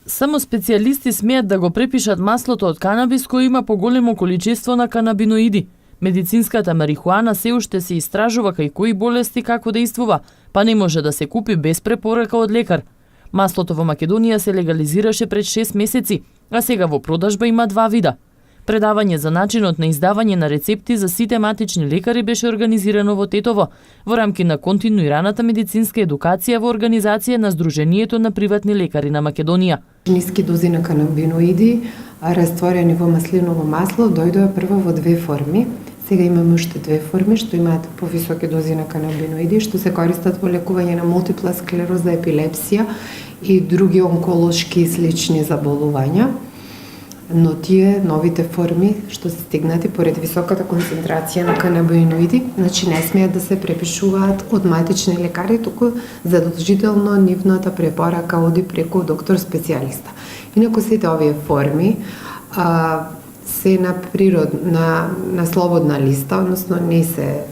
Само специјалисти смеат да го препишат маслото од канабис кој има поголемо количество на канабиноиди. Медицинската марихуана се уште се истражува кај кои болести како действува, па не може да се купи без препорака од лекар. Маслото во Македонија се легализираше пред 6 месеци, а сега во продажба има 2 вида. Предавање за начинот на издавање на рецепти за сите матични лекари беше организирано во Тетово, во рамки на континуираната медицинска едукација во организација на Сдруженијето на приватни лекари на Македонија. Ниски дози на канабиноиди, растворени во маслиново масло, дојдоа прво во 2 форми. Сега имаме уште 2 форми што имаат повисоки дози на канабиноиди, што се користат во лекување на мултипла склероза, епилепсија и други онколошки и слични заболувања. Но тие новите форми што се стигнати поред високата концентрација на канабиноиди, значи не смеат да се препишуваат од матични лекари, туку задолжително нивната препорака оди преку доктор специјалиста. Инаку сите овие форми се на слободна листа, односно не се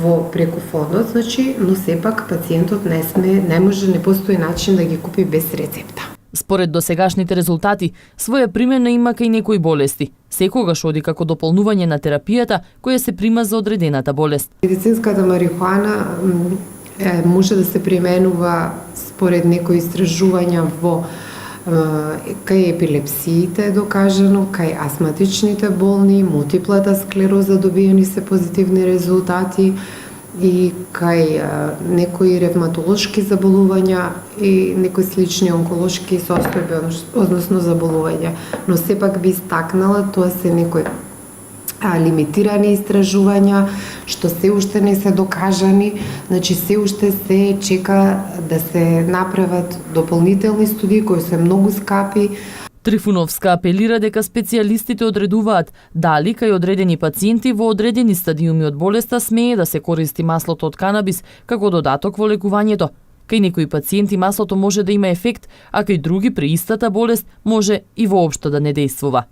во преку фондот, значи, но сепак пациентот не може, не постои начин да ги купи без рецепта. Според досегашните резултати, своја примена има кај некои болести. Секогаш оди како дополнување на терапијата која се прима за одредената болест. Медицинската марихуана може да се применува според некои истражувања во кај епилепсиите е докажано, кај астматичните болни, мултиплата склероза добиени се позитивни резултати и кај некои ревматолошки заболувања и некои слични онколошки состојби, односно заболувања. Но сепак би истакнала, тоа се некои лимитирани истражувања, што се уште не се докажани, значи се уште се чека да се направат дополнителни студии кои се многу скапи. Трифуновска апелира дека специјалистите одредуваат дали кај одредени пациенти во одредени стадиуми од болеста смее да се користи маслото од канабис како додаток во лекувањето. Кај некои пациенти маслото може да има ефект, а кај други при истата болест може и воопшто да не действува.